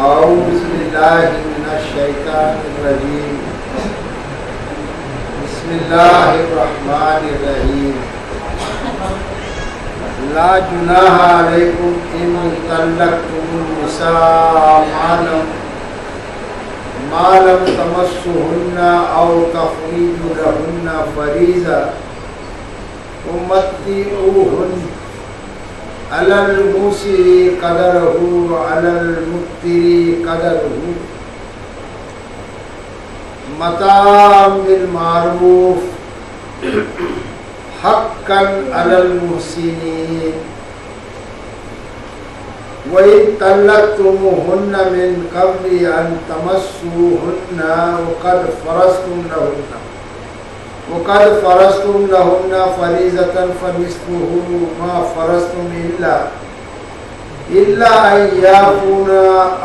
اعوذ باللہ من الشیطان الرجیم بسم اللہ الرحمن الرحیم لا جناح علیکم ان طلقتم النساء ما لم تمسوهن او تفریضوا لهن فریضہ ومتعوهن علی الموسع قدرہ وعلی المقتر قدرہ متاعا بالمعروف حقا علی المحسنین وَإِن طَلَّقْتُمُوهُنَّ مِن قَبْلِ أَن تَمَسُّوهُنَّ وَقَدْ فَرَضْتُمْ لَهُنَّ فَرِيضَةً فَنِصْفُهُ مَا فَرَضْتُمْ إِلَّا أَن يَعْفُونَ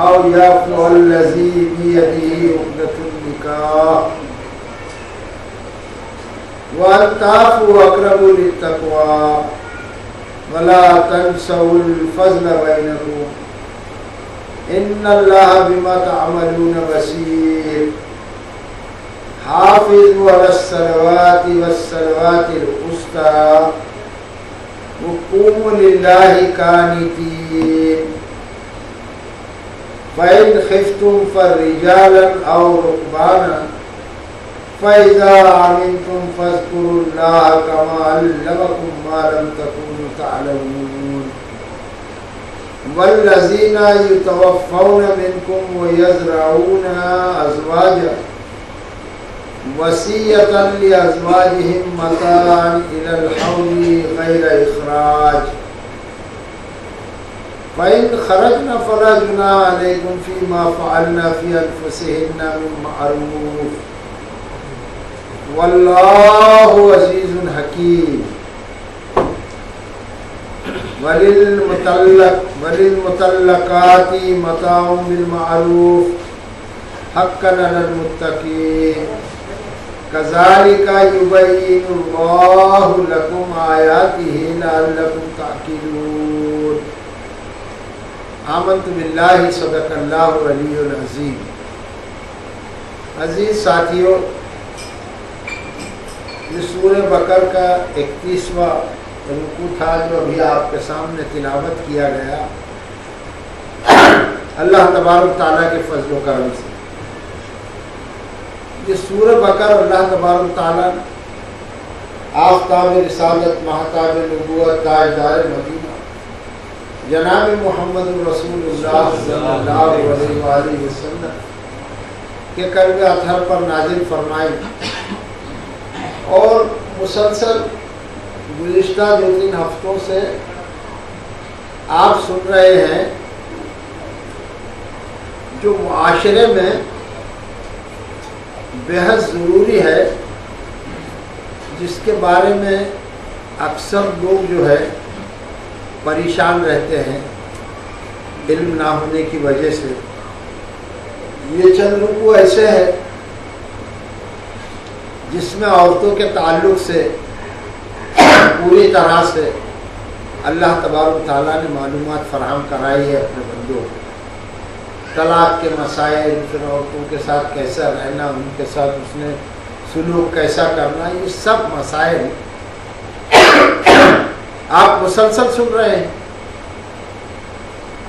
أَوْ يَعْفُوَ الَّذِي بِيَدِهِ عُقْدَةُ النِّكَاحِ وَأَن تَعْفُوا أَقْرَبُ لِلتَّقْوَىٰ وَلَا تَنْسَوُا الْفَضْلَ بَيْنَكُمْ إِنَّ اللَّهَ بِمَا تَعْمَلُونَ بَصِيرٌ حافظوا على الصلوات والصلوات الوسطى وقوموا لله قانتين فإن خفتم فرجالا أو ركبانا فإذا أمنتم فاذكروا الله كما علمكم ما لم تكونوا تعلمون والذين يتوفون منكم ويذرعون أزواجا وصية لأزواجهم متاعا إلى الحول غير إخراج فإن خرجن فلا جناح عليكم فيما فعلن في أنفسهن من معروف والله عزيز حكيم وللمطلقات متاع بالمعروف حقا على المتقين كذلك يبين الله لكم آياته لعلكم تعقلون آمنت بالله صدق اللہ العلی العظیم. عزیز ساتھیوں، یہ سورہ بقرہ کا 31واں رکوع تھا جو ابھی آپ کے سامنے تلاوت کیا گیا. اللہ تبارک تعالیٰ کے فضل و کرم سے یہ سورہ بقرہ اللہ تبارک تعالیٰ نے آفتاب رسالت، مہتاب نبوت، تاجدار مدینہ جناب محمد رسول اللہ صلی اللہ علیہ وآلہ وسلم کے قلب اطہر پر نازل فرمائی، اور مسلسل گزشتہ 2-3 ہفتوں سے آپ سن رہے ہیں جو معاشرے میں بہت ضروری ہے، جس کے بارے میں اکثر لوگ جو ہے پریشان رہتے ہیں علم نہ ہونے کی وجہ سے. یہ چند رکوع ایسے ہیں جس میں عورتوں کے تعلق سے پوری طرح سے اللہ تبارک تعالیٰ نے معلومات فراہم کرائی ہے اپنے بندوں کو. طلاق کے مسائل، پھر عورتوں کے ساتھ کیسا رہنا، ان کے ساتھ اس نے سلوک کیسا کرنا، یہ سب مسائل آپ مسلسل سن رہے ہیں.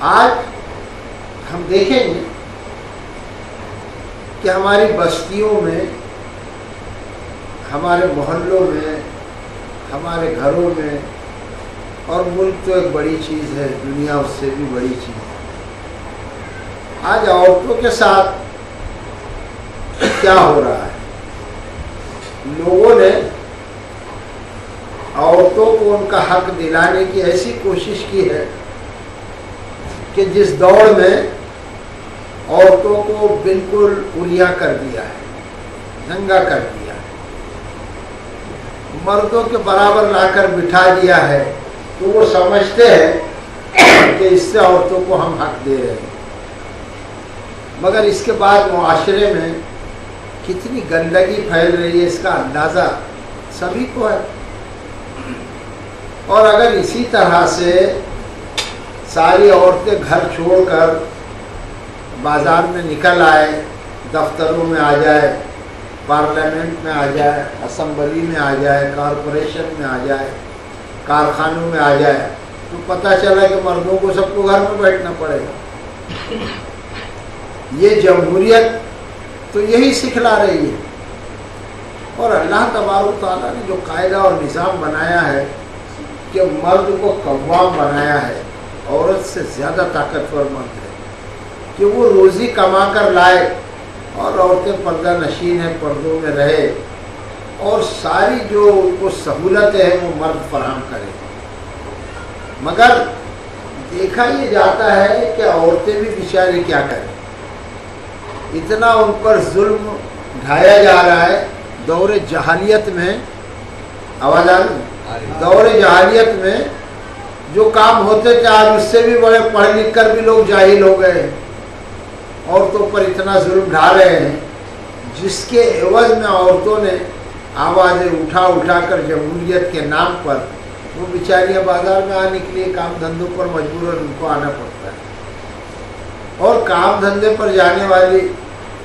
آج ہم دیکھیں گے کہ ہماری بستیوں میں، ہمارے محلوں میں، ہمارے گھروں میں، اور ملک تو ایک بڑی چیز ہے، دنیا اس سے بھی بڑی چیز ہے. آج عورتوں کے ساتھ کیا ہو رہا ہے؟ لوگوں نے عورتوں کو ان کا حق دلانے کی ایسی کوشش کی ہے کہ جس دور میں عورتوں کو بالکل اولیا کر دیا ہے، ننگا کر دیا ہے، مردوں کے برابر لا کر بٹھا دیا ہے، تو وہ سمجھتے ہیں کہ اس سے عورتوں کو ہم حق دے رہے ہیں. مگر اس کے بعد معاشرے میں کتنی گندگی پھیل رہی ہے اس کا اندازہ سبھی کو ہے. اور اگر اسی طرح سے ساری عورتیں گھر چھوڑ کر بازار میں نکل آئے، دفتروں میں آ جائے، پارلیمنٹ میں آ جائے، اسمبلی میں آ جائے، کارپوریشن میں آ جائے، کارخانوں میں آ جائے، تو پتہ چلا کہ مردوں کو سب کو گھر میں بیٹھنا پڑے گا۔ یہ جمہوریت تو یہی سکھلا رہی ہے۔ اور اللہ تبارک و تعالیٰ نے جو قاعدہ اور نظام بنایا ہے کہ مرد کو قوام بنایا ہے، عورت سے زیادہ طاقتور مرد ہے کہ وہ روزی کما کر لائے، اور عورتیں پردہ نشین ہیں، پردوں میں رہے، اور ساری جو ان کو سہولتیں ہیں وہ مرد فراہم کرے۔ مگر دیکھا یہ جاتا ہے کہ عورتیں بھی بیچاری کیا کریں، اتنا ان پر ظلم ڈھایا جا رہا ہے۔ دور جہالیت میں، آواز آ رہی؟ دور جہالیت میں جو کام ہوتے تھے آج اس سے بھی بڑے پڑھ لکھ کر بھی لوگ جاہل ہو گئے ہیں، عورتوں پر اتنا ظلم ڈھا رہے ہیں، جس کے عوض میں عورتوں نے آوازیں اٹھا اٹھا کر جمہوریت کے نام پر وہ بیچاریاں بازار میں آ نکلی، کام دھندوں پر مجبور ان کو آنا پڑتا ہے۔ اور کام دھندے پر جانے والی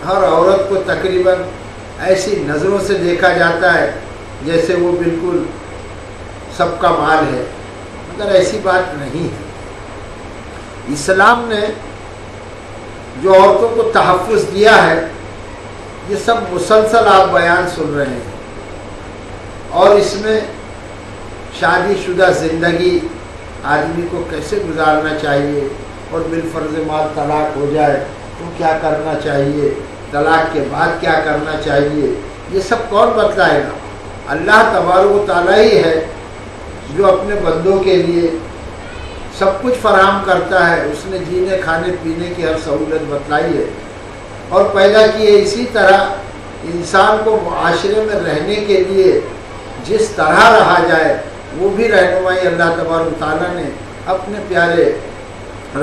ہر عورت کو تقریباً ایسی نظروں سے دیکھا جاتا ہے جیسے وہ بالکل سب کا مال ہے، مگر ایسی بات نہیں ہے۔ اسلام نے جو عورتوں کو تحفظ دیا ہے، یہ سب مسلسل آپ بیان سن رہے ہیں، اور اس میں شادی شدہ زندگی آدمی کو کیسے گزارنا چاہیے، اور بالفرض مال طلاق ہو جائے تو کیا کرنا چاہیے، طلاق کے بعد کیا کرنا چاہیے، یہ سب کون بتلائے گا؟ اللہ تبارک و تعالیٰ ہی ہے جو اپنے بندوں کے لیے سب کچھ فراہم کرتا ہے۔ اس نے جینے کھانے پینے کی ہر سہولت بتلائی ہے، اور پیدا کی ہے۔ اسی طرح انسان کو معاشرے میں رہنے کے لیے جس طرح رہا جائے وہ بھی رہنمائی اللہ تبارک و تعالیٰ نے اپنے پیارے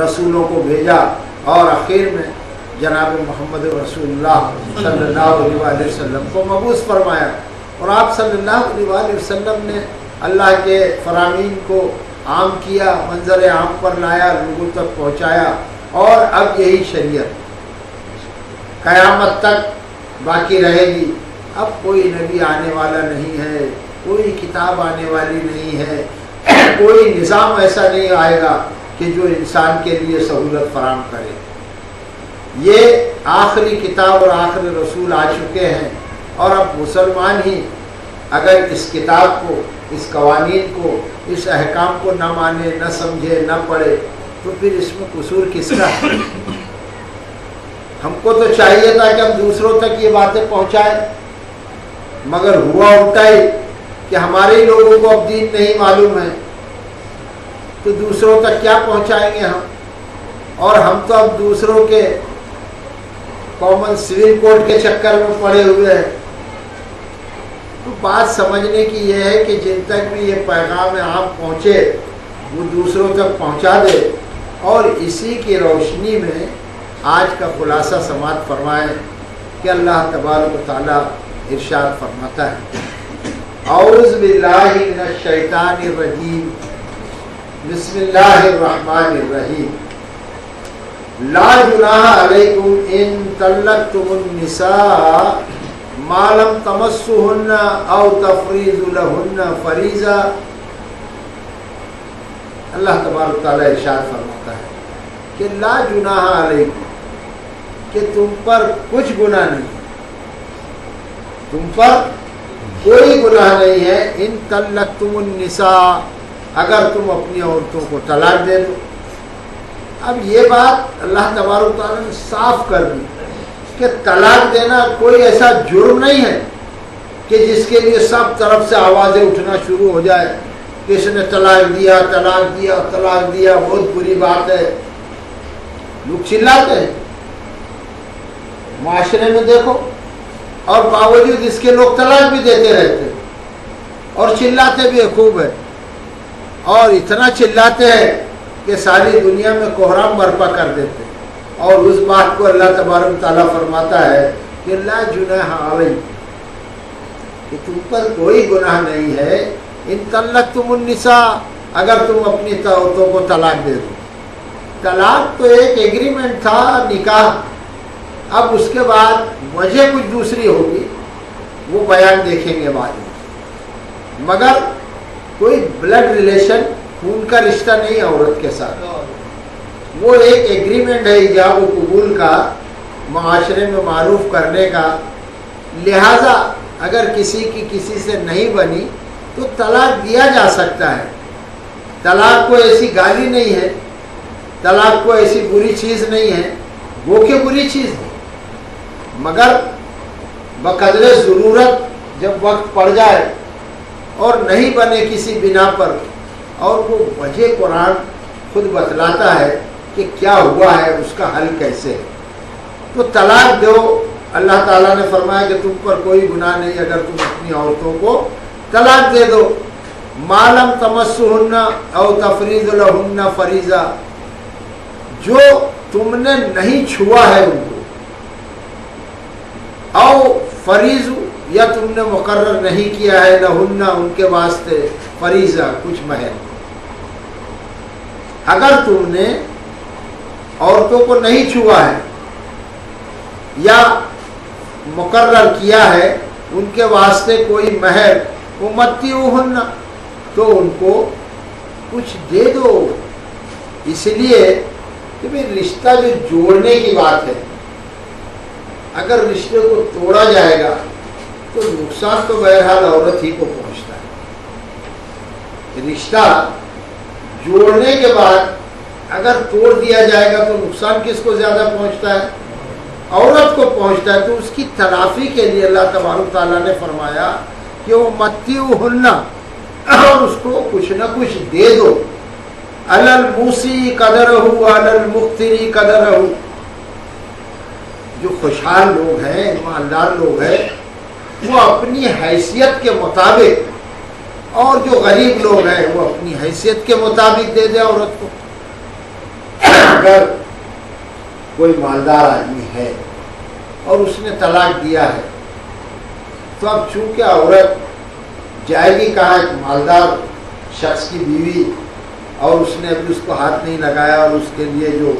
رسولوں کو بھیجا، اور آخر میں جناب محمد رسول اللہ صلی اللہ علیہ وسلم کو مبعوث فرمایا، اور آپ صلی اللہ علیہ وسلم نے اللہ کے فرامین کو عام کیا، منظر عام پر لایا، لوگوں تک پہنچایا، اور اب یہی شریعت قیامت تک باقی رہے گی۔ اب کوئی نبی آنے والا نہیں ہے، کوئی کتاب آنے والی نہیں ہے، کوئی نظام ایسا نہیں آئے گا کہ جو انسان کے لیے سہولت فراہم کرے۔ یہ آخری کتاب اور آخری رسول آ چکے ہیں، اور اب مسلمان ہی اگر اس کتاب کو، اس قوانین کو، اس احکام کو نہ مانے، نہ سمجھے، نہ پڑھے، تو پھر اس میں قصور کس کا ہے؟ ہم کو تو چاہیے تھا کہ ہم دوسروں تک یہ باتیں پہنچائیں، مگر ہوا الٹا ہی کہ ہمارے ہی لوگوں کو اب دین نہیں معلوم ہے، تو دوسروں تک کیا پہنچائیں گے ہم؟ اور ہم تو اب دوسروں کے کامن سول کوڈ کے چکر میں پڑے ہوئے ہیں۔ تو بات سمجھنے کی یہ ہے کہ جن تک بھی یہ پیغام عام پہنچے وہ دوسروں تک پہنچا دے، اور اسی کی روشنی میں آج کا خلاصہ سماعت فرمائیں کہ اللہ تبارک و تعالیٰ ارشاد فرماتا ہے، اعوذ باللہ من الشیطان الرجیم، بسم اللہ الرحمن الرحیم، لا جناح علیکم ان طلقتم النساء ما لم تمسوهن او تفریضوا لهن فریضہ۔ اللہ تبارک و تعالیٰ ارشاد فرماتا ہے کہ لا جناح علیکم، کہ تم پر کچھ گناہ نہیں ہے، تم پر کوئی گناہ نہیں ہے، ان طلقتم النساء، اگر تم اپنی عورتوں کو طلاق دے دو۔ اب یہ بات اللہ تبارک و تعالیٰ نے صاف کر دی کہ طلاق دینا کوئی ایسا جرم نہیں ہے کہ جس کے لیے سب طرف سے آوازیں اٹھنا شروع ہو جائے کہ اس نے طلاق دیا، طلاق دیا، طلاق دیا، بہت بری بات ہے۔ لوگ چلاتے ہیں معاشرے میں دیکھو، اور باوجود اس کے لوگ طلاق بھی دیتے رہتے اور چلاتے بھی خوب ہے، اور اتنا چلاتے ہیں کہ ساری دنیا میں کوہرام برپا کر دیتے ہیں۔ اور اس بات کو اللہ تبارک تعالیٰ فرماتا ہے کہ لا جناح علیکم، کہ تم پر کوئی گناہ نہیں ہے، ان طلقتم النساء، اگر تم اپنی عورتوں کو طلاق دے دو۔ طلاق تو ایک ایگریمنٹ تھا نکاح، اب اس کے بعد وجہ کچھ دوسری ہوگی، وہ بیان دیکھیں گے بعد میں، مگر کوئی بلڈ ریلیشن خون کا رشتہ نہیں ہے عورت کے ساتھ، وہ ایک ایگریمنٹ ہے ایجاب و قبول کا، معاشرے میں معروف کرنے کا، لہذا اگر کسی کی کسی سے نہیں بنی تو طلاق دیا جا سکتا ہے۔ طلاق کو ایسی گالی نہیں ہے، طلاق کو ایسی بری چیز نہیں ہے، وہ کہ بری چیز ہے، مگر بقدر ضرورت جب وقت پڑ جائے اور نہیں بنے کسی بنا پر، اور وہ وجہ قرآن خود بتلاتا ہے کہ کیا ہوا ہے، اس کا حل کیسے ہے، تو طلاق دو۔ اللہ تعالیٰ نے فرمایا کہ تم پر کوئی گناہ نہیں اگر تم اپنی عورتوں کو طلاق دے دو، ما لم تمسہن او تفریض لہن فریضہ، جو تم نے نہیں چھوا ہے ان کو، او فریض یا تم نے مقرر نہیں کیا ہے لہن ان کے واسطے فریضہ کچھ مہر، اگر تم نے عورتوں کو نہیں چھوا ہے یا مقرر کیا ہے ان کے واسطے کوئی مہر، امتعوہن، تو ان کو کچھ دے دو، اس لیے کہ بھئی رشتہ جو جوڑنے کی بات ہے، اگر رشتے کو توڑا جائے گا تو نقصان تو بہرحال عورت ہی کو پہنچتا ہے۔ رشتہ جوڑنے کے بعد اگر توڑ دیا جائے گا تو نقصان کس کو زیادہ پہنچتا ہے؟ عورت کو پہنچتا ہے، تو اس کی تلافی کے لیے اللہ تبارک تعالیٰ نے فرمایا کہ وہ متعوہن، اور اس کو کچھ نہ کچھ دے دو، علی الموسی قدرہ علی المقتری قدرہ، جو خوشحال لوگ ہیں، ایماندار لوگ ہیں، وہ اپنی حیثیت کے مطابق، اور جو غریب لوگ ہیں وہ اپنی حیثیت کے مطابق دے دے عورت کو۔ اگر کوئی مالدار آدمی ہے اور اس نے طلاق دیا ہے تو اب چونکہ عورت جائے گی کہاں، ایک مالدار شخص کی بیوی، اور اس نے ابھی اس کو ہاتھ نہیں لگایا اور اس کے لیے جو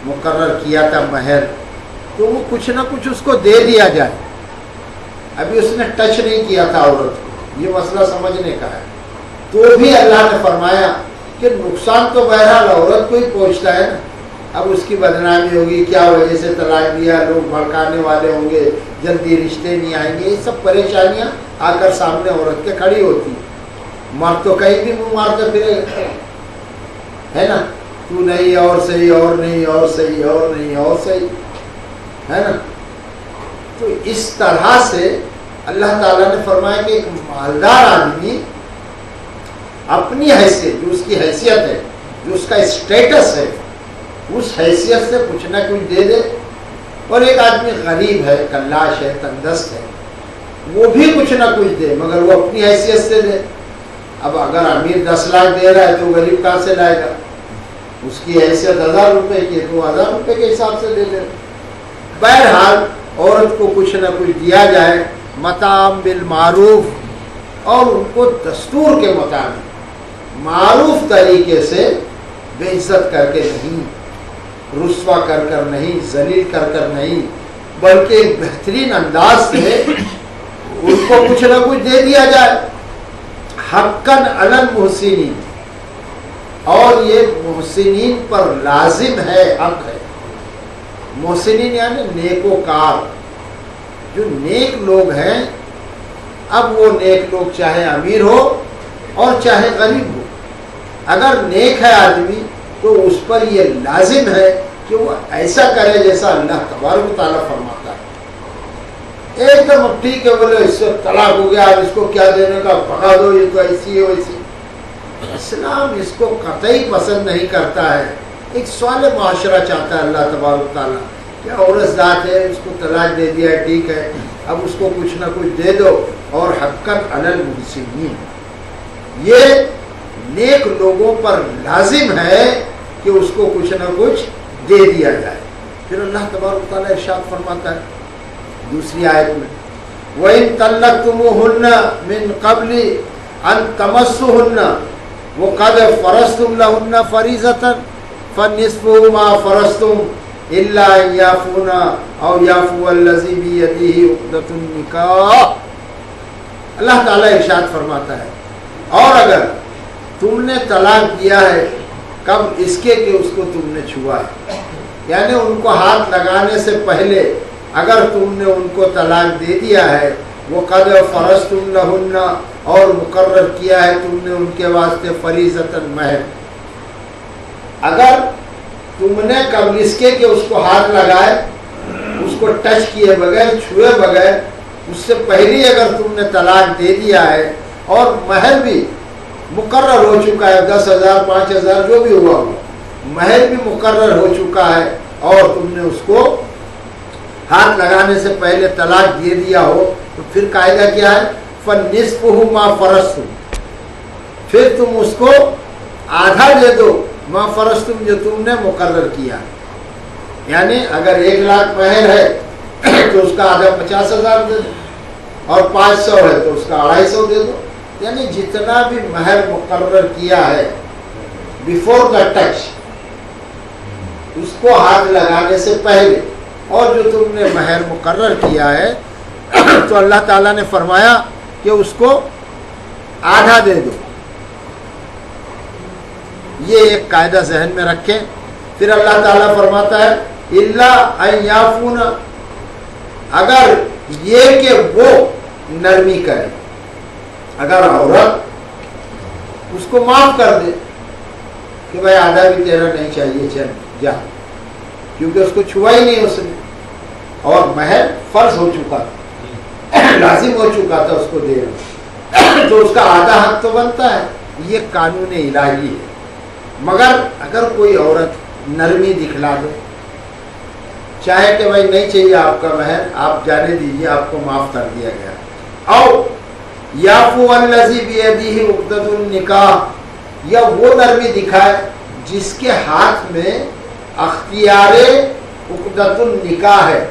مقرر کیا تھا مہر، تو وہ کچھ نہ کچھ اس کو دے دیا جائے، ابھی اس نے ٹچ نہیں کیا تھا عورت کو، یہ مسئلہ سمجھنے کا ہے، تو بھی اللہ نے فرمایا کہ نقصان تو بہرحال عورت کو ہی پہنچتا ہے نا، اب اس کی بدنامی ہوگی، کیا وجہ سے طلاق دیا، لوگ بھڑکانے والے ہوں گے، جلدی رشتے نہیں آئیں گے، یہ سب پریشانیاں آ کر سامنے عورت کے کھڑی ہوتی ہیں۔ مرد تو کہیں بھی منہ مارتے پھرے ہے نا، تو نہیں اور صحیح، اور نہیں اور صحیح، اور نہیں اور صحیح، ہے نا۔ تو اس طرح سے اللہ تعالیٰ نے فرمایا کہ ایک مالدار آدمی اپنی حیثیت، جو اس کی حیثیت ہے، جو اس کا اسٹیٹس ہے، اس حیثیت سے کچھ نہ کچھ دے دے، اور ایک آدمی غریب ہے، کلاش ہے، تندرست ہے، وہ بھی کچھ نہ کچھ دے، مگر وہ اپنی حیثیت سے دے۔ اب اگر امیر 10 لاکھ دے رہا ہے تو غریب کہاں سے لائے گا؟ اس کی حیثیت 1000 روپے کی ہے تو 1000 روپے کے حساب سے دے دے۔ بہرحال عورت کو کچھ نہ کچھ دیا جائے، مطعم بالمعروف، اور ان کو دستور کے مطابق معروف طریقے سے، بے عزت کر کے نہیں، رسوا کر کر نہیں، ذلیل کر کر نہیں، بلکہ ایک بہترین انداز سے ان کو کچھ نہ کچھ دے دیا جائے۔ حقاً علی المحسنین، اور یہ محسنین پر لازم ہے، حق ہے۔ محسنین یعنی نیکوکار، جو نیک لوگ ہیں، اب وہ نیک لوگ چاہے امیر ہو اور چاہے غریب ہو، اگر نیک ہے آدمی تو اس پر یہ لازم ہے کہ وہ ایسا کرے جیسا اللہ تبارک و تعالیٰ فرماتا ہے۔ ایک دم اب ٹھیک ہے، بولے اس سے طلاق ہو گیا، اب اس کو کیا دینے کا، بھگا دو، یہ تو ایسی ہے ویسی، اسلام اس کو قطعی پسند نہیں کرتا ہے۔ ایک سوال معاشرہ چاہتا ہے اللہ تبارک و تعالیٰ کہ عورت ذات ہے، اس کو طلاق دے دیا ہے، ٹھیک ہے، اب اس کو کچھ نہ کچھ دے دو، اور حقاً علی المحسنین، یہ نیک لوگوں پر لازم ہے کہ اس کو کچھ نہ کچھ دے دیا جائے۔ پھر اللہ تبارک و تعالیٰ ارشاد فرماتا ہے دوسری آیت میں، وَإِن طَلَّقْتُمُوهُنَّ مِن قَبْلِ أَن تَمَسُّوهُنَّ وَقَدْ فَرَضْتُمْ لَهُنَّ فَرِيضَةً فنصفہ ما فرضتم الا ان یعفونا او یعفو الذی بیدہ عقدۃ النکاح. اللہ تعالیٰ ارشاد فرماتا ہے اور اگر تم نے طلاق دیا ہے قبل اس کے کہ اس کو تم نے چھوا ہے، یعنی ان کو ہاتھ لگانے سے پہلے اگر تم نے ان کو طلاق دے دیا ہے، وقد فرضتم لہن اور مقرر کیا ہے تم نے ان کے واسطے فریضۃً مہر، اگر تم نے قبل اس کے کہ اس کو ہاتھ لگائے، اس کو ٹچ کیے بغیر، چھوئے بغیر، اس سے پہلے اگر تم نے طلاق دے دیا ہے اور مہر بھی مقرر ہو چکا ہے، 10,000 5,000 جو بھی ہوا ہو، مہر بھی مقرر ہو چکا ہے اور تم نے اس کو ہاتھ لگانے سے پہلے طلاق دے دیا ہو، تو پھر قاعدہ کیا ہے؟ فَنِصْفُهُ مَا فَرَضْتُمْ، پھر تم اس کو آدھا دے دو ما فرضتم جو تم نے مقرر کیا. یعنی اگر 1 لاکھ مہر ہے تو اس کا آدھا 50,000 دے دو، اور 500 ہے تو اس کا 250 دے دو. یعنی جتنا بھی مہر مقرر کیا ہے بیفور دا ٹچ، اس کو ہاتھ لگانے سے پہلے، اور جو تم نے مہر مقرر کیا ہے تو اللہ تعالیٰ نے فرمایا کہ اس کو آدھا دے دو. یہ ایک قاعدہ ذہن میں رکھیں. پھر اللہ تعالیٰ فرماتا ہے الا ان یعفون، اگر یہ کہ وہ نرمی کرے، اگر عورت اس کو معاف کر دے کہ بھائی آدھا بھی تیرا نہیں چاہیے، چل جا، کیونکہ اس کو چھوا ہی نہیں اس نے اور مہر فرض ہو چکا تھا، لازم ہو چکا تھا اس کو دینا، تو اس کا آدھا حق تو بنتا ہے. یہ قانون الہی ہے. مگر اگر کوئی عورت نرمی دکھلا دے، چاہے کہ بھائی نہیں چاہیے آپ کا مہر، آپ جانے دیجیے، آپ کو معاف کر دیا گیا، او یعفو الذی بیدہ عقدۃ النکاح، یا وہ نرمی دکھائے جس کے ہاتھ میں اختیار عقدۃ النکاح ہے،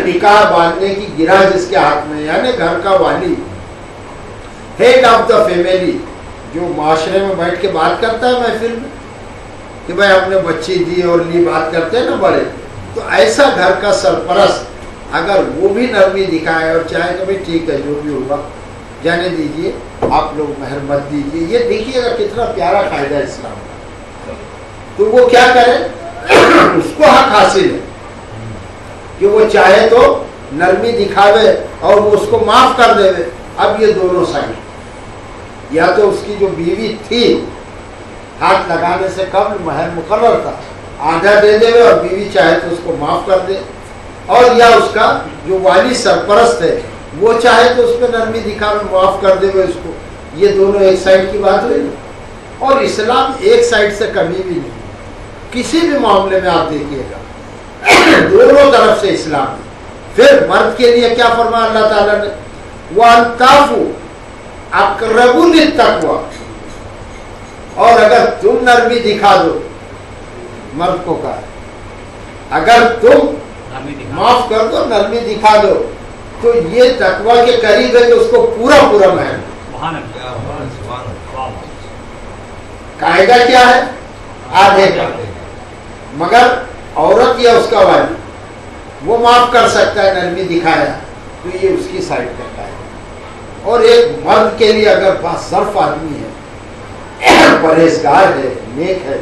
نکاح باندھنے کی گرہ جس کے ہاتھ میں، یعنی گھر کا والی، ہیڈ آف دا فیملی، جو معاشرے میں بیٹھ کے بات کرتا ہے محفل میں کہ بھائی ہم نے بچی دی اور لی، بات کرتے ہیں نا بڑے، تو ایسا گھر کا سرپرست اگر وہ بھی نرمی دکھائے اور چاہے کہ بھائی ٹھیک ہے جو بھی ہوگا جانے دیجیے، آپ لوگ مہر مت دیجیے، یہ دیکھیے گا کتنا پیارا قاعدہ ہے اسلام کا. تو وہ کیا کرے؟ اس کو حق حاصل ہے کہ وہ چاہے تو نرمی دکھاوے اور وہ اس کو معاف کر دے. اب یہ دونوں سائڈ، یا تو اس کی جو بیوی تھی ہاتھ لگانے سے قبل مہر مقرر تھا، آدھا دے دے اور بیوی چاہے تو اس کو معاف کر دے، اور یا اس کا جو والی سرپرست ہے وہ چاہے تو اس پہ نرمی دکھا میں معاف کر دے اس کو. یہ دونوں ایک سائڈ کی بات ہوئی. اور اسلام ایک سائڈ سے کبھی بھی نہیں، کسی بھی معاملے میں آپ دیکھیے گا دونوں طرف سے اسلام ہے. پھر مرد کے لیے کیا فرمایا اللہ تعالیٰ نے؟ وَأَن تَعْفُوا اقرب للتقوی، اور اگر تم نرمی دکھا دو، مرد کو کہا اگر تم معاف کر دو، نرمی دکھا دو، تو یہ تقوی کے قریب ہے کہ اس کو پورا پورا مہر. قاعدہ کیا ہے؟ آدھے کا. مگر عورت یا اس کا والی وہ معاف کر سکتا ہے، نرمی دکھایا تو یہ اس کی سائڈ کرتا ہے. اور ایک مرد کے لیے اگر باصرف آدمی ہے، پرہیزگار ہے، نیک ہے،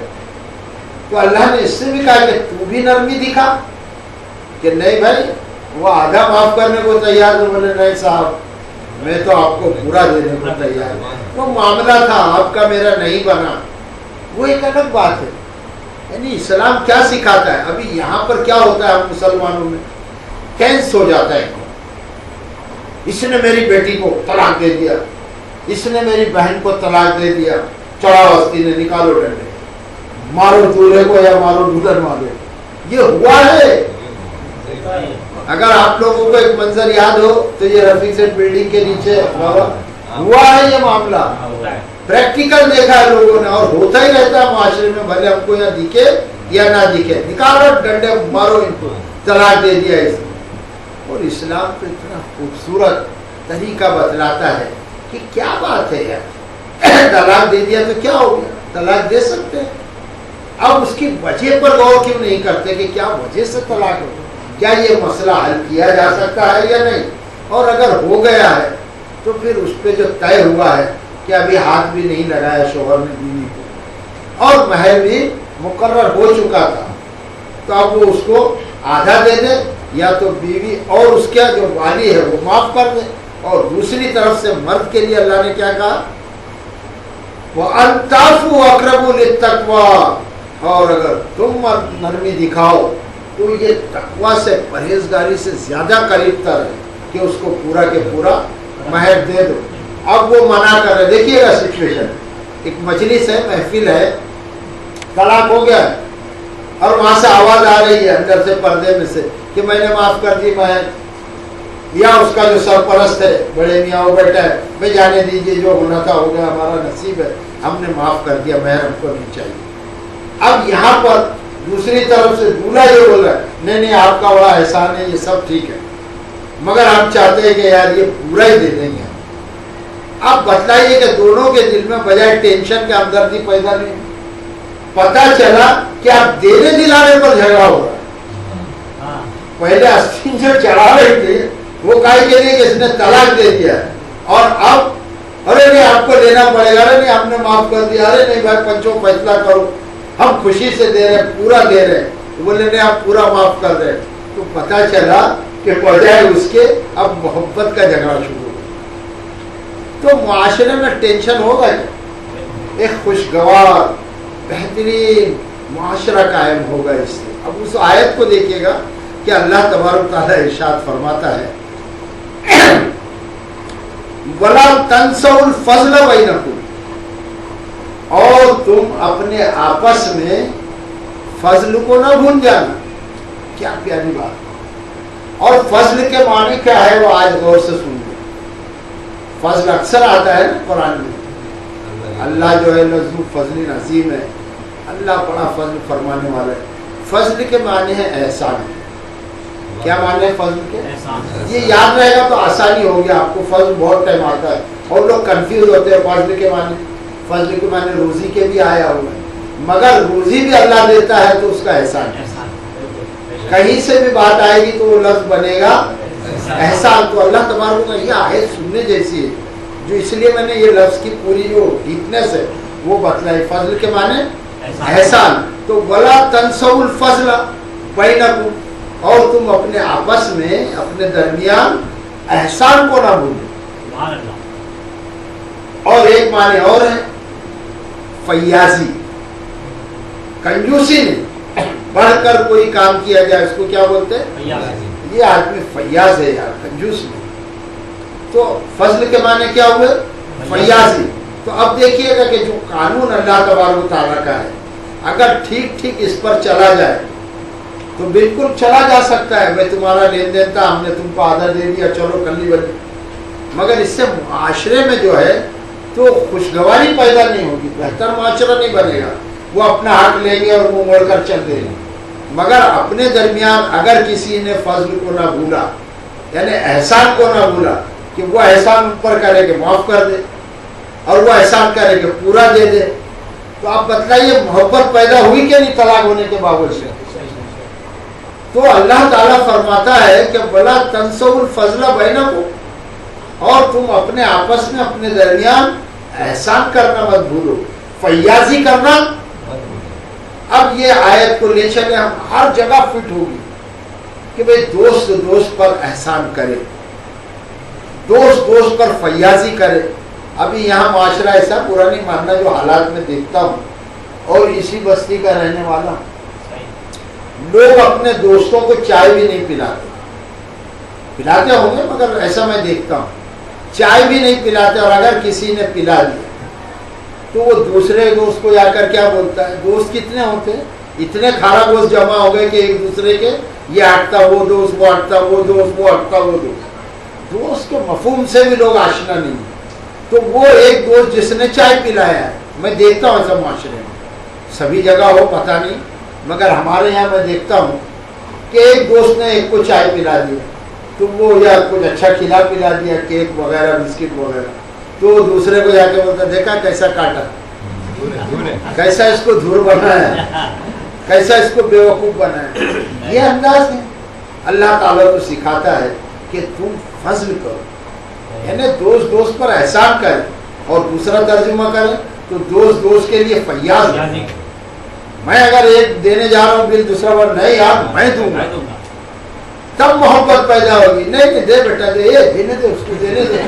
تو اللہ نے اس سے بھی کہا کہ تو بھی نرمی دکھا، کہ نہیں بھائی وہ آدھا معاف کرنے کو تیار، تو بولے نہیں صاحب میں تو آپ کو پورا دینے کو تیار ہوں، وہ معاملہ تھا آپ کا میرا نہیں بنا، وہ ایک الگ بات ہے. یعنی اسلام کیا سکھاتا ہے؟ ابھی یہاں پر کیا ہوتا ہے ہم مسلمانوں میں ٹینس ہو جاتا ہے، اس نے میری بیٹی کو طلاق دے دیا، اس نے میری بہن کو طلاق دے دیا، چڑھا وسطی نے نکالو ڈنڈے، مارو دولہے کو یا مارو دلہن والے. یہ ہوا ہے. اگر آپ لوگوں کو ایک منظر یاد ہو تو یہ رفیق سیٹ بلڈنگ کے نیچے ہوا ہے یہ معاملہ، پریکٹیکل دیکھا ہے لوگوں نے، اور ہوتا ہی رہتا ہے معاشرے میں، بھلے ہم کو یا دکھے یا نہ دکھے، نکالو ڈنڈے مارو ان کو، طلاق دے دیا اس نے. اور اسلام تو اتنا خوبصورت طریقہ بتلاتا ہے کہ کیا بات ہے یار، طلاق دے دیا تو کیا ہو گیا، طلاق دے سکتے ہیں. اب اس کی وجہ پر غور کیوں نہیں کرتے کہ کیا وجہ سے طلاق ہو، کیا یہ مسئلہ حل کیا جا سکتا ہے یا نہیں، اور اگر ہو گیا ہے تو پھر اس پہ جو طے ہوا ہے کہ ابھی ہاتھ بھی نہیں لگایا شوہر نے بیوی کو اور مہر بھی مقرر ہو چکا تھا، تو اب وہ اس کو آدھا دے دے یا تو بیوی اور اس کا جو والی ہے وہ معاف کر دے. اور دوسری طرف سے مرد کے لیے اللہ نے کیا کہا، وَأَن تَعْفُوا أَقْرَبُ لِلتَّقْوَىٰ، اور اگر تم نرمی دکھاؤ تو یہ تقویٰ سے پرہیزگاری سے زیادہ قریب تر ہے کہ اس کو پورا کے پورا مہر دے دو. اب وہ منع کر رہے، دیکھیے گا سچویشن، ایک مجلس ہے، محفل ہے، طلاق ہو گیا اور وہاں سے آواز آ رہی ہے اندر سے پردے میں سے کہ میں نے معاف کر دی مہر، یا اس کا جو سرپرست ہے بڑے میاں وہ بیٹا ہے، میں جانے دیجیے جو ہونا تھا ہو گیا، ہمارا نصیب ہے، ہم نے معاف کر دیا، مہر ہم کو نہیں چاہیے. اب یہاں پر دوسری طرف سے دولہا یہ بول رہا ہے نہیں نہیں آپ کا بڑا احسان ہے، یہ سب ٹھیک ہے، مگر ہم چاہتے ہیں کہ یار یہ پورا ہی دے دیں گے. آپ بتلائیے کہ دونوں کے دل میں بجائے ٹینشن کے ہمدردی پیدا نہیں، پتا چلا کہ آپ دینے دلانے پر جھگڑا ہو رہا ہے. پہلے استین جو چڑھا رہے تھے وہ کہے کے لیے کہ اس نے طلاق دے دیا ہے، اور اب ارے نہیں آپ کو لینا پڑے گا، ارے نہیں ہم نے معاف کر دیا، ارے نہیں بھائی پنچوں فیصلہ کرو، ہم خوشی سے دے رہے پورا دے رہے، بولے نہیں آپ پورا معاف کر رہے. تو پتا چلا کہ بجائے اس کے اب محبت کا جھگڑا شروع ہو. تو معاشرے میں ٹینشن ہوگا، ایک خوشگوار بہترین معاشرہ قائم ہوگا اس سے. اب اس آیت کو دیکھیے گا کہ اللہ تبارک تعالیٰ ارشاد فرماتا ہے وَلَا تَنْسَوْا الْفَضْلَ بَيْنَكُمْ، اور تم اپنے آپس میں فضل کو نہ بھول جانا. کیا پیاری بات. اور فضل کے معنی کیا ہے وہ آج غور سے سن لیں. فضل اکثر آتا ہے نا قرآن میں، اللہ جو ہے لذو فضل عظیم ہے، اللہ بڑا فضل فرمانے والا ہے. فضل کے معنی ہے احسان. کیا معنی ہے فضل کے؟ یہ یاد رہے گا تو آسانی ہوگی آپ کو. فضل بہت ٹائم آتا ہے اور لوگ کنفیوز ہوتے ہیں فضل کے معنی. فضل کے معنی روزی کے بھی آیا ہوا ہے، مگر روزی بھی اللہ دیتا ہے تو اس کا احسان ہے. کہیں سے بھی بات آئے گی تو وہ لفظ بنے گا احسان. تو اللہ تبارک کا یہ آیت سننے جیسی ہے، جو اس لیے میں نے یہ لفظ کی پوری جو ڈیپنس ہے وہ بتلائی. فضل کے معنی احسان. تو وَلَا تَنْسَوْا الْفَضْلَ بَيْنَكُمْ، اور تم اپنے آپس میں اپنے درمیان احسان کو نہ بھولو. اور ایک معنی اور ہے فیاضی، کنجوسی نہیں، بڑھ کر کوئی کام کیا جائے اس کو کیا بولتے ہیں؟ یہ آدمی فیاض ہے یار، کنجوس نہیں. تو فضل کے معنی کیا ہوئے؟ فیاضی. تو اب دیکھیے گا کہ جو قانون اللہ تبارک و تعالیٰ کا ہے اگر ٹھیک ٹھیک اس پر چلا جائے تو بالکل چلا جا سکتا ہے. بھائی تمہارا لین دین تھا، ہم نے تم کو آدھا دے دیا، چلو کلی بلی. مگر اس سے معاشرے میں جو ہے تو خوشگواری پیدا نہیں ہوگی، بہتر معاشرہ نہیں بنے گا. وہ اپنا حق لیں گے اور منہ موڑ کر چل دیں گے. مگر اپنے درمیان اگر کسی نے فضل کو نہ بھولا، یعنی احسان کو نہ بھولا کہ وہ احسان اوپر کرے کہ معاف کر دے اور وہ احسان کرے کہ پورا دے دے، تو آپ بتلائیے محبت پیدا ہوئی کہ نہیں طلاق ہونے کے باوجود سے؟ تو اللہ تعالیٰ فرماتا ہے کہ بلا تنسوا الفضل بینکم، اور تم اپنے آپس میں اپنے درمیان احسان کرنا مت بھولو، فیاضی کرنا. اب یہ آیت کو لے چلے ہم ہر جگہ فٹ ہوگی کہ بھئی دوست دوست پر احسان کرے، دوست دوست پر فیاضی کرے. ابھی یہاں معاشرہ ایسا برا نہیں ماننا، جو حالات میں دیکھتا ہوں اور اسی بستی کا رہنے والا ہوں، لوگ اپنے دوستوں کو چائے بھی نہیں پلاتے. پلاتے ہوں گے مگر ایسا میں دیکھتا ہوں چائے بھی نہیں پلاتے. اور اگر کسی نے پلا دیا تو وہ دوسرے دوست کو جا کر کیا بولتا ہے؟ دوست کتنے ہوتے ہیں، اتنے کھارا گوشت جمع ہو گئے کہ ایک دوسرے کے یہ ہٹتا وہ دوست، وہ ہٹتا وہ دوست، وہ ہٹتا وہ دوست. دوست کے مفہوم سے بھی لوگ آشنا نہیں ہیں. تو وہ ایک دوست جس نے چائے پلایا ہے، میں دیکھتا ہوں ایسا معاشرے میں، سبھی جگہ ہو پتہ نہیں، مگر ہمارے یہاں میں دیکھتا ہوں کہ ایک دوست نے ایک کو چائے پلا دیا تو وہ یا کچھ اچھا کھلا پلا دیا، کیک وغیرہ بسکٹ وغیرہ، تو دوسرے کو جا کے بولتا دیکھا کیسا کاٹا، کیسا اس کو دھور بنایا، کیسا اس کو بیوقوف بنایا. یہ انداز ہے. اللہ تعالیٰ کو سکھاتا ہے کہ تم فضل کرو، یعنی دوست دوست پر احسان کرے. اور دوسرا ترجمہ کرے تو دوست دوست کے لیے فیاض. میں اگر ایک دینے جا رہا ہوں بل، دوسرا بار نہیں یار میں دوں گا، تب محبت پیدا ہوگی. نہیں دے بیٹا دے، یہ دینے دے، اس کو دینے دے.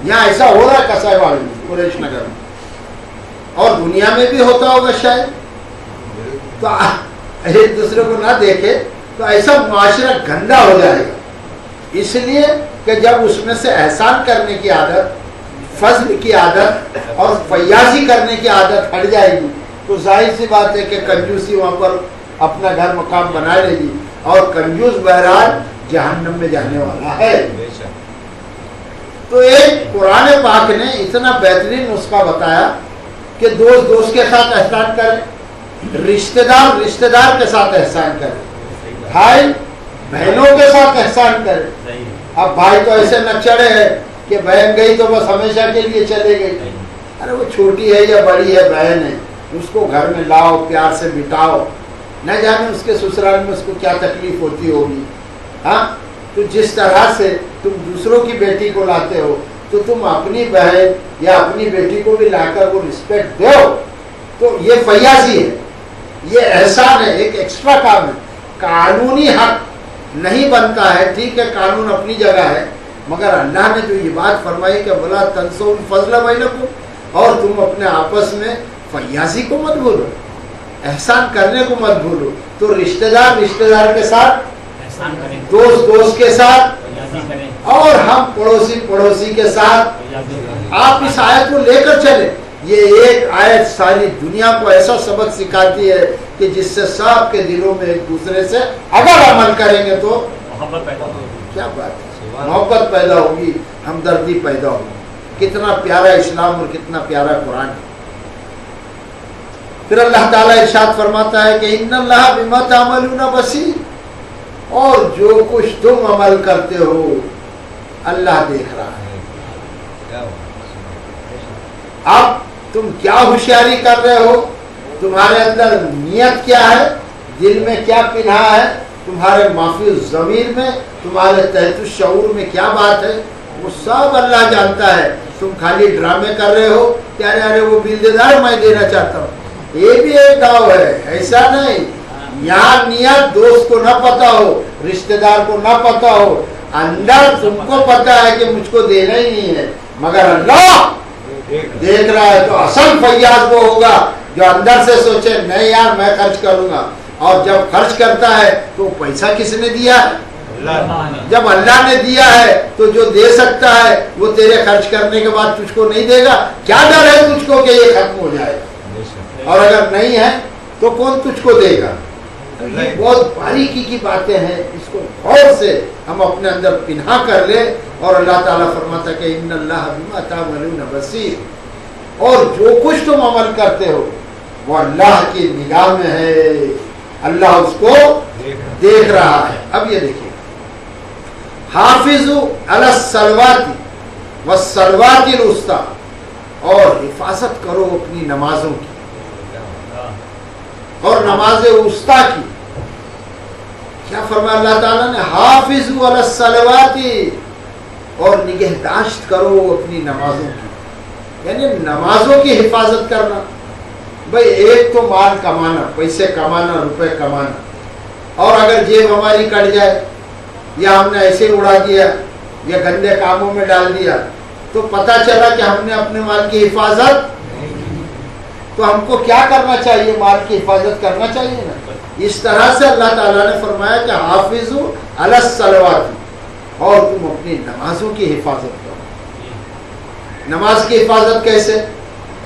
یہاں ایسا ہو رہا ہے کسائے والے میں، قریش نگر میں، اور دنیا میں بھی ہوتا ہوگا شاید. تو ایک دوسرے کو نہ دیکھے تو ایسا معاشرہ گندا ہو جائے گا. اس لیے کہ جب اس میں سے احسان کرنے کی عادت، فضل کی عادت اور فیاضی کرنے کی عادت ہٹ جائے گی تو ظاہر سی بات ہے کہ کنجوسی وہاں پر اپنا گھر مقام بنا لے گی. اور کنجوس بہرحال جہنم میں جانے والا ہے. تو ایک قرآن پاک نے اتنا بہترین نسخہ بتایا کہ دوست دوست کے ساتھ احسان کرے، رشتہ دار کے ساتھ احسان کرے، بھائی بہنوں کے ساتھ احسان کرے. اب بھائی تو ایسے نہ چڑھے ہے کہ بہن گئی تو بس ہمیشہ کے لیے چلے گئی. ارے وہ چھوٹی ہے یا بڑی ہے، بہن ہے، اس کو گھر میں لاؤ، پیار سے بٹھاؤ. نہ جانے اس کے سسرال میں اس کو کیا تکلیف ہوتی ہوگی. ہاں تو جس طرح سے تم دوسروں کی بیٹی کو لاتے ہو تو تم اپنی بہن یا اپنی بیٹی کو بھی لا کر وہ رسپیکٹ دو. تو یہ فیاضی ہے، یہ احسان ہے، ایک ایکسٹرا کام ہے. قانونی حق نہیں بنتا ہے، ٹھیک ہے قانون اپنی جگہ ہے، مگر اللہ نے جو یہ بات فرمائی کہ بلا تنسوا الفضل بینکم، اور تم اپنے آپس میں فیاضی کو مت بھولو، احسان کرنے کو مت بھولو. تو رشتہ دار کے ساتھ، دوست کے ساتھ، اور ہم پڑوسی کے ساتھ. آپ اس آیت کو لے کر چلیں. یہ ایک آیت ساری دنیا کو ایسا سبق سکھاتی ہے کہ جس سے سب کے دلوں میں ایک دوسرے سے اگر عمل کریں گے تو محبت پیدا ہوگی. کیا بات ہے، محبت پیدا ہوگی، ہمدردی پیدا ہوگی. کتنا پیارا اسلام اور کتنا پیارا قرآن ہے. پھر اللہ تعالیٰ ارشاد فرماتا ہے کہ ان اللہ بما تعملون بصیر، اور جو کچھ تم عمل کرتے ہو اللہ دیکھ رہا ہے. اب تم کیا ہوشیاری کر رہے ہو، تمہارے اندر نیت کیا ہے، دل میں کیا پنہا ہے، تمہارے معافی الضمیر میں، تمہارے تحت الشعور میں کیا بات ہے، وہ سب اللہ جانتا ہے. تم خالی ڈرامے کر رہے ہو کہ ارے وہ بل دے دار میں دینا چاہتا ہوں. یہ بھی ایک داؤ ہے، ایسا نہیں. یہاں نیت دوست کو نہ پتا ہو، رشتہ دار کو نہ پتا ہو، اندر تم کو پتا ہے کہ مجھ کو دینا ہی نہیں ہے، مگر اللہ دیکھ رہا ہے. تو اصل فیاض وہ ہوگا جو اندر سے سوچے نہیں یار میں خرچ کروں گا. اور جب خرچ کرتا ہے تو پیسہ کس نے دیا ہے؟ جب اللہ نے دیا ہے تو جو دے سکتا ہے وہ تیرے خرچ کرنے کے بعد تجھ کو نہیں دے گا. کیا ڈر ہے تجھ کو کہ یہ ختم ہو جائے، اور اگر نہیں ہے تو کون تجھ کو دے گا. تو یہ بہت باریکی کی باتیں ہیں، اس کو غور سے ہم اپنے اندر پنہا کر لیں. اور اللہ تعالیٰ فرماتا ہے کہ ان اللہ بما تعملون بصیر، اور جو کچھ تم عمل کرتے ہو وہ اللہ کی نگاہ میں ہے، اللہ اس کو دیکھ رہا ہے. اب یہ دیکھیے، حافظوا علی الصلوات والصلوات الوسطی، اور حفاظت کرو اپنی نمازوں کی اور نماز وسطی کی. کیا فرمایا اللہ تعالیٰ نے؟ حافظوا علی الصلوات، اور نگہداشت کرو اپنی نمازوں کی، یعنی نمازوں کی حفاظت کرنا. بھئی ایک تو مال کمانا، پیسے کمانا، روپے کمانا، اور اگر جیب ہماری کٹ جائے یا ہم نے ایسے اڑا دیا یا گندے کاموں میں ڈال دیا تو پتہ چلا کہ ہم نے اپنے مال کی حفاظت. تو ہم کو کیا کرنا چاہیے؟ مال کی حفاظت کرنا چاہیے نا. اس طرح سے اللہ تعالیٰ نے فرمایا کہ حافظوا علی الصلوات، اور تم اپنی نمازوں کی حفاظت کرو. نماز کی حفاظت کیسے؟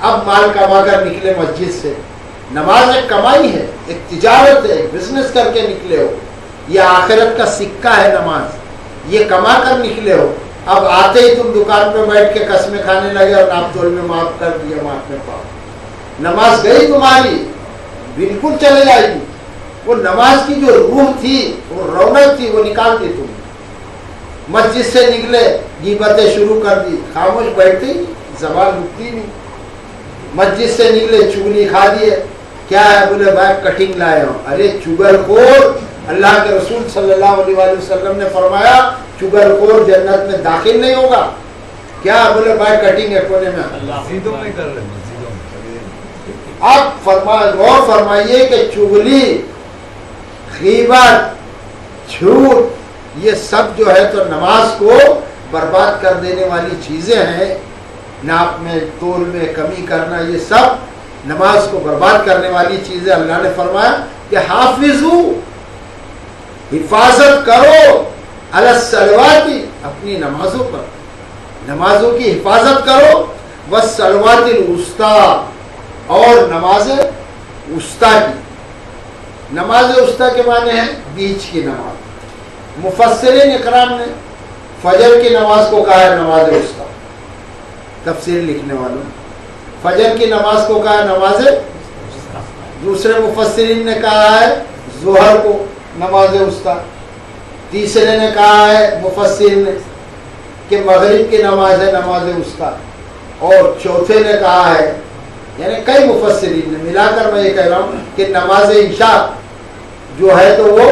اب مال کما کر نکلے مسجد سے، نماز ایک کمائی ہے، ایک تجارت ہے، ایک بزنس کر کے نکلے ہو، یہ آخرت کا سکہ ہے نماز، یہ کما کر نکلے ہو. اب آتے ہی تم دکان پہ بیٹھ کے قسمیں کھانے لگے اور ناپ تول میں معاف کر دیا، معاف میں پاؤ. نماز گئی تمہاری، بالکل چلے جائے گی. وہ نماز کی جو روح تھی، وہ رونق تھی، وہ نکال دی تم. مسجد سے نکلے غیبتیں شروع کر دی، خاموش بیٹھتی، زبان رکتی نہیں. مسجد سے نکلے چگلی کھا دیے. کیا ہے؟ بولے بھائی کٹنگ لائے ہوں. ارے چگل خور، اللہ کے رسول صلی اللہ علیہ وآلہ وسلم نے فرمایا چگل خور جنت میں داخل نہیں ہوگا. کیا؟ بولے بھائی کٹنگ ہے کونے میں. مسجدوں میں کر رہے ہیں. آپ غور فرمائیے کہ چگلی، غیبت، جھوٹ، یہ سب جو ہے تو نماز کو برباد کر دینے والی چیزیں ہیں. ناپ میں تول میں کمی کرنا، یہ سب نماز کو برباد کرنے والی چیزیں. اللہ نے فرمایا کہ حافظو، حفاظت کرو، علی الصلوات، اپنی نمازوں پر، نمازوں کی حفاظت کرو، والصلوات الوسطی، اور نماز وسطی کی. نماز وسطی کے معنی ہے بیچ کی نماز. مفسرین اکرام نے فجر کی نماز کو کہا ہے نماز وسطی. تفسیر لکھنے والوں فجر کی نماز کو کہا ہے نماز. دوسرے مفسرین نے کہا ہے ظہر کو نماز وسطی. تیسرے نے کہا ہے مفسرین نے کہ مغرب کی نماز ہے نماز وسطی. اور چوتھے نے کہا ہے، یعنی کئی مفسرین نے ملا کر میں یہ کہہ رہا ہوں کہ نماز عشاء جو ہے تو وہ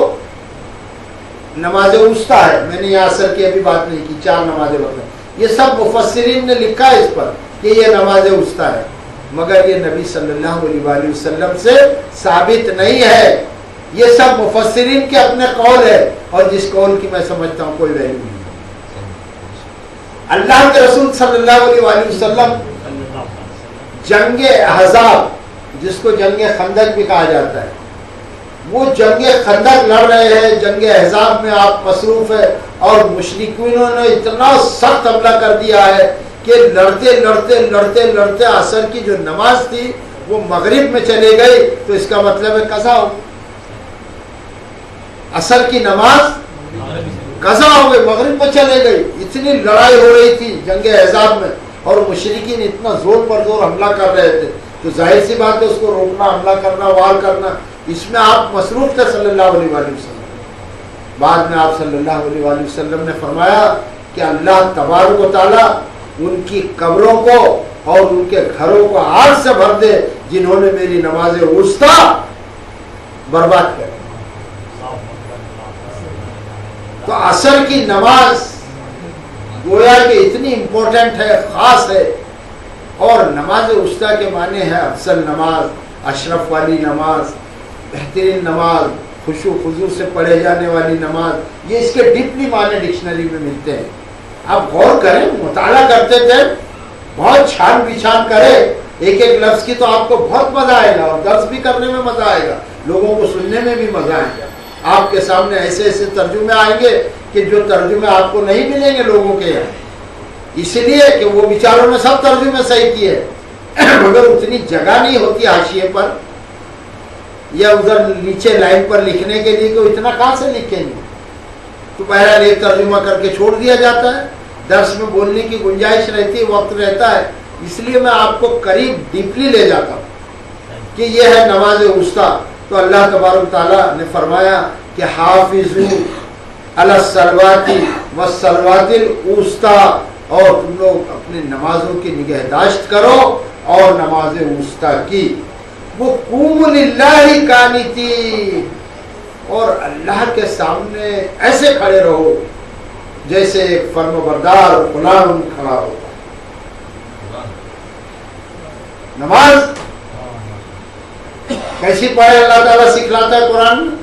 نماز وسطی ہے. میں نے یہ عصر کی ابھی بات نہیں کی، 4 نمازیں وقت. یہ سب مفسرین نے لکھا ہے اس پر کہ یہ نماز وسطی ہے، مگر یہ نبی صلی اللہ علیہ وآلہ وسلم سے ثابت نہیں ہے. یہ سب مفسرین کے اپنے قول ہے، اور جس قول کی میں سمجھتا ہوں کوئی ویلیو نہیں. اللہ کے رسول صلی اللہ علیہ وآلہ وسلم جنگ احزاب، جس کو جنگ خندق بھی کہا جاتا ہے، وہ جنگ خندق لڑ رہے ہیں. جنگ احزاب میں آپ مصروف ہے، اور مشرکینوں نے اتنا سخت حملہ کر دیا ہے کہ لڑتے لڑتے لڑتے لڑتے عصر کی جو نماز تھی وہ مغرب میں چلے گئی. تو اس کا مطلب ہے قضا ہو، عصر کی نماز قضا ہو گئی، مغرب میں چلے گئی. اتنی لڑائی ہو رہی تھی جنگ احزاب میں، اور مشرکین اتنا زور پر زور حملہ کر رہے تھے. تو ظاہر سی بات ہے اس کو روکنا، حملہ کرنا، وار کرنا، اس میں آپ مصروف تھے صلی اللہ علیہ وآلہ وسلم. بعد میں آپ صلی اللہ علیہ وآلہ وسلم نے فرمایا کہ اللہ تبارک و تعالیٰ ان کی قبروں کو اور ان کے گھروں کو آگ سے بھر دے جنہوں نے میری نماز وسطی برباد کر. تو عصر کی نماز گویا کہ اتنی امپورٹنٹ ہے، خاص ہے. اور نماز وسطی کے معنی ہے افضل نماز، اشرف والی نماز، بہترین نماز، خشوع خضوع سے پڑھے جانے والی نماز. یہ اس کے ڈیپلی معنی ڈکشنری میں ملتے ہیں. آپ غور کریں، مطالعہ کرتے تھے، بہت چھان بچھان کرے ایک ایک لفظ کی تو آپ کو بہت مزہ آئے گا، اور درس بھی کرنے میں مزہ آئے گا، لوگوں کو سننے میں بھی مزہ آئے گا. آپ کے سامنے ایسے ایسے ترجمے آئیں گے کہ جو ترجمے آپ کو نہیں ملیں گے لوگوں کے یہاں، اس لیے کہ وہ بیچاروں نے سب ترجمے صحیح کیے، مگر اتنی جگہ نہیں ہوتی حاشیے پر یا ادھر نیچے لائن پر لکھنے کے لیے کہ اتنا کہاں سے لکھیں گے. تو بہرحال ایک ترجمہ کر کے چھوڑ دیا جاتا ہے. درس میں بولنے کی گنجائش رہتی ہے، وقت رہتا ہے، اس لیے میں آپ کو قریب ڈیپلی لے جاتا ہوں کہ یہ ہے نماز وسطی. تو اللہ تبارک تعالیٰ نے فرمایا کہ حافظو علی الصلوات والصلوات الوسطی، اور تم لوگ اپنی نمازوں کی نگہداشت کرو اور نماز وسطی کی. وہ قوموا للہ قانتین، اور اللہ کے سامنے ایسے کھڑے رہو جیسے ایک فرمانبردار غلام کھڑا ہوتا. نماز کیسی پڑھے اللہ تعالیٰ سکھلاتا ہے قرآن میں.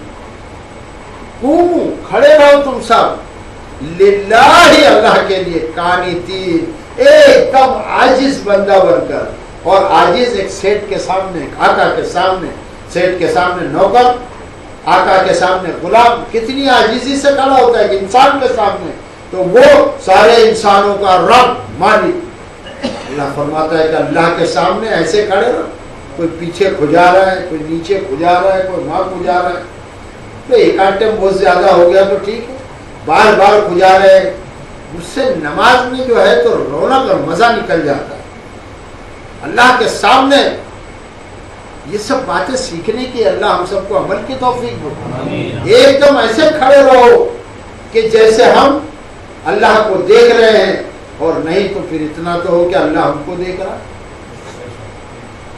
قوموا، کھڑے رہو تم سب، للہ، اللہ کے لیے، قانتین، ایک دم عاجز بندہ بن کر. اور عاجز ایک سیٹ کے سامنے، آقا کے سامنے، سیٹ کے سامنے نوکر، آقا کے سامنے غلام، کتنی عاجزی سے کھڑا ہوتا ہے کہ انسان کے سامنے. تو وہ سارے انسانوں کا رب، مالک. اللہ فرماتا ہے کہ اللہ کے سامنے ایسے کھڑے رہو. کوئی پیچھے کھجا رہا ہے، کوئی نیچے کھجا رہا ہے، کوئی وہاں کھجا رہا ہے. تو ایک آٹم بہت زیادہ ہو گیا تو ٹھیک ہے، بار بار کھجا رہے ہیں، اس سے نماز میں جو ہے تو رونق اور مزہ نکل جاتا ہے. اللہ کے سامنے یہ سب باتیں سیکھنے کی اللہ ہم سب کو عمل کی توفیق دے. ایک دم ایسے کھڑے رہو کہ جیسے ہم اللہ کو دیکھ رہے ہیں، اور نہیں تو پھر اتنا تو ہو کہ اللہ ہم کو دیکھ رہا.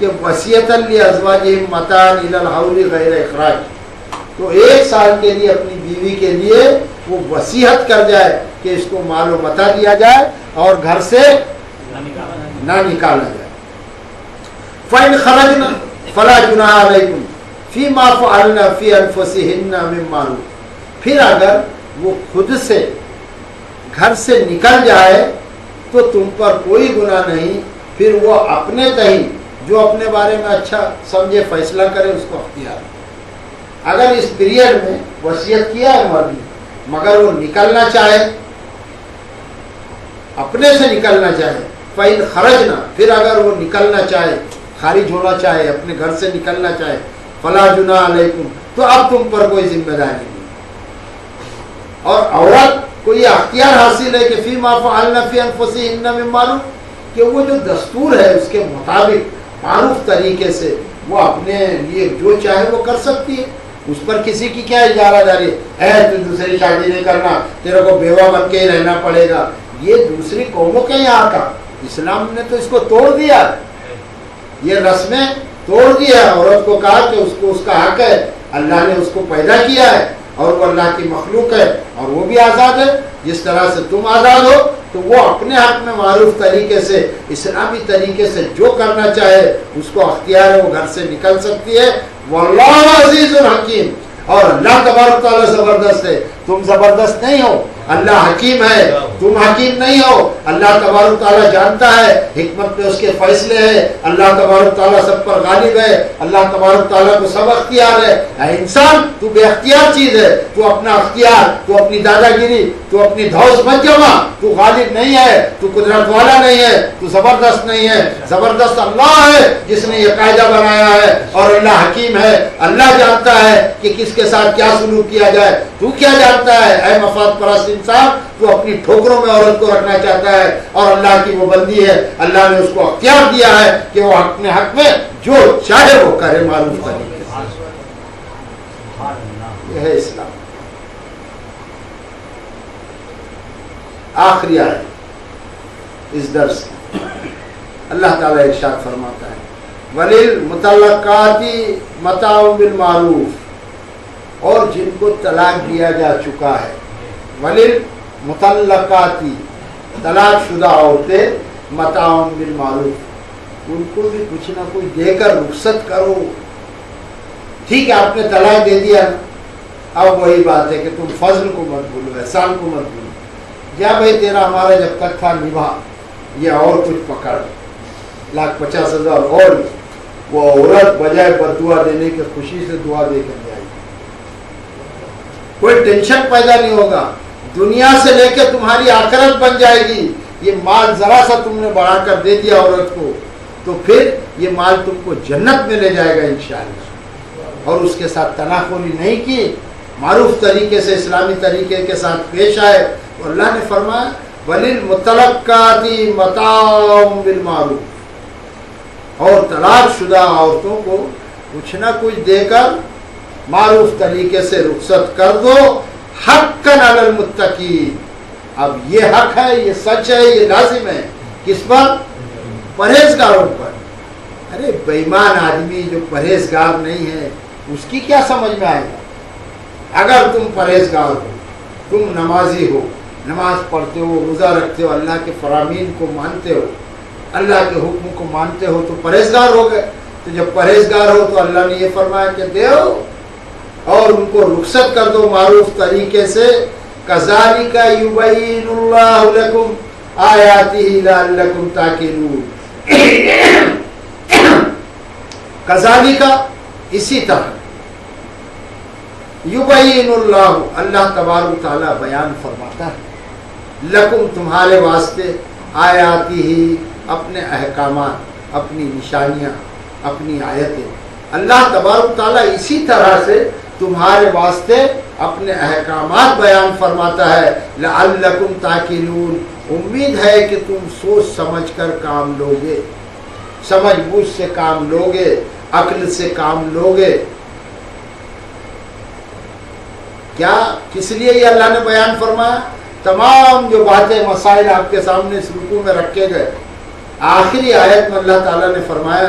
کہ وصیۃً لازواجہم متاعًا الی الحول غیر اخراج، تو 1 سال کے لیے اپنی بیوی کے لیے وہ وصیت کر جائے کہ اس کو مال و متاع دیا جائے اور گھر سے نہ نکالا جائے۔ فَإِنْ خَرَجْنَ فَلَا جُنَاحَ عَلَيْكُمْ فِيمَا فَعَلْنَ فِي أَنفُسِهِنَّ مِن مَّعْرُوفٍ، پھر اگر وہ خود سے گھر سے نکل جائے تو تم پر کوئی گناہ نہیں، پھر وہ اپنے تہی جو اپنے بارے میں اچھا سمجھے فیصلہ کرے، اس کو اختیار۔ اگر اس پیریڈ میں وصیت کیا ہے مرد نے مگر وہ نکلنا چاہے، اپنے سے نکلنا چاہے، فَإِنْ خَرَجْنَا، پھر اگر وہ نکلنا چاہے، خارج ہونا چاہے، اپنے گھر سے نکلنا چاہے، فَلَا جُنَاحَ عَلَيْكُمْ، تو اب تم پر کوئی ذمہ داری نہیں۔ اور عورت کو یہ اختیار حاصل ہے کہ فِيمَا فَعَلْنَ فِي أَنفُسِهِنَّ مِن مَّعْرُوفٍ، کہ وہ جو دستور ہے اس کے مطابق معروف طریقے سے وہ اپنے لیے جو چاہے وہ کر سکتی ہے، اس پر کسی کی کیا اجارہ داری ہے؟ تو دوسری شادی نہیں کرنا، تیرے کو بیوہ بن کے ہی رہنا پڑے گا، یہ دوسری قوموں کے یہاں کا، اسلام نے تو اس کو توڑ دیا، یہ رسمیں توڑ دیا۔ عورت کو کہا کہ اس کو اس کا حق ہے، اللہ نے اس کو پیدا کیا ہے اور وہ اللہ کی مخلوق ہے اور وہ بھی آزاد ہے، جس طرح سے تم آزاد ہو، تو وہ اپنے حق میں معروف طریقے سے اسلامی طریقے سے جو کرنا چاہے اس کو اختیار ہے، وہ گھر سے نکل سکتی ہے۔ واللہ عزیز الحکیم، اور اللہ تبارک تعالیٰ زبردست ہے، تم زبردست نہیں ہو، اللہ حکیم ہے، تم حکیم نہیں ہو۔ اللہ تبارک تعالیٰ جانتا ہے، حکمت میں اس کے فیصلے ہیں، اللہ تبارک تعالیٰ سب پر غالب ہے، اللہ تبارک تعالیٰ کو سب اختیار ہے۔ اے انسان، تو بے اختیار چیز ہے، تو اپنا اختیار، تو اپنی دادا گیری، تو اپنی دھوس مت جما، تو غالب نہیں ہے، تو قدرت والا نہیں ہے، تو زبردست نہیں ہے، زبردست اللہ ہے جس نے یہ قاعدہ بنایا ہے، اور اللہ حکیم ہے، اللہ جانتا ہے کہ کس کے ساتھ کیا سلوک کیا جائے۔ تو کیا جانتا ہے اے مفاد پرست انسان؟ تو اپنی ٹھوکروں میں عورت کو رکھنا چاہتا ہے، اور اللہ کی وہ بندی ہے، اللہ نے اس کو اختیار دیا ہے کہ وہ اپنے حق میں جو چاہے وہ کرے معروف طریقے سے۔ یہ ہے اسلام۔ آخری آیت اس درس کی، اللہ تعالیٰ ارشاد فرماتا ہے وَلِلْمُطَلَّقَاتِ مَتَاعٌ بِالْمَعْرُوفِ، اور جن کو طلاق دیا جا چکا ہے، وَلِلْمُطَلَّقَاتِ، طلاق شدہ عورتیں، مَتَاعٌ بِالْمَعْرُوفِ، ان کو بھی کچھ نہ کچھ دے کر رخصت کرو۔ ٹھیک ہے، آپ نے طلاق دے دیا، اب وہی بات ہے کہ تم فضل کو مت بھولو، احسان کو مت بھولو، جا بھائی تیرا ہمارا جب تک تھا نبھا، یہ اور کچھ پکڑ 1,50,000 اور وہ عورت بجائے بددعا دینے کے خوشی سے دعا دے کر جائے گی، کوئی ٹینشن پیدا نہیں ہوگا، دنیا سے لے کے تمہاری آخرت بن جائے گی۔ یہ مال ذرا سا تم نے بڑھا کر دے دیا عورت کو، تو پھر یہ مال تم کو جنت میں لے جائے گا انشاءاللہ۔ اور اس کے ساتھ تناخولی نہیں کی، معروف طریقے سے اسلامی طریقے کے ساتھ پیش آئے، اور اللہ نے فرمایا وَلِلْمُطَلَّقَاتِ مَتَاعٌ بِالْمَعْرُوفِ، اور طلاق شدہ عورتوں کو کچھ نہ کچھ دے کر معروف طریقے سے رخصت کر دو، حقاً علی المتقین۔ اب یہ حق ہے، یہ سچ ہے، یہ لازم ہے، کس پر؟ پرہیزگاروں پر۔ ارے بے ایمان آدمی جو پرہیزگار نہیں ہے اس کی کیا سمجھ میں آئے گا؟ اگر تم پرہیزگار ہو، تم نمازی ہو، نماز پڑھتے ہو، روزہ رکھتے ہو، اللہ کے فرامین کو مانتے ہو، اللہ کے حکم کو مانتے ہو، تو پرہیزگار ہو گئے۔ تو جب پرہیزگار ہو تو اللہ نے یہ فرمایا کہ دیو اور ان کو رخصت کر دو معروف طریقے سے۔ کذالک یبین اللہ لکم آیاتہ لعلکم تعقلون، کذالک اسی طرح، یبین اللہ، اللہ تبارک تعالیٰ بیان فرماتا ہے، لکم تمہارے واسطے، آیاتی ہی اپنے احکامات، اپنی نشانیاں، اپنی آیتیں، اللہ تبارک تعالیٰ اسی طرح سے تمہارے واسطے اپنے احکامات بیان فرماتا ہے، لعلکم تعقلون، امید ہے کہ تم سوچ سمجھ کر کام لوگے، سمجھ بوجھ سے کام لوگے، عقل سے کام لوگے۔ کیا کس لیے یہ اللہ نے بیان فرمایا؟ تمام جو باتیں مسائل آپ کے سامنے اس رکوع میں رکھے گئے، آخری آیت میں اللہ تعالیٰ نے فرمایا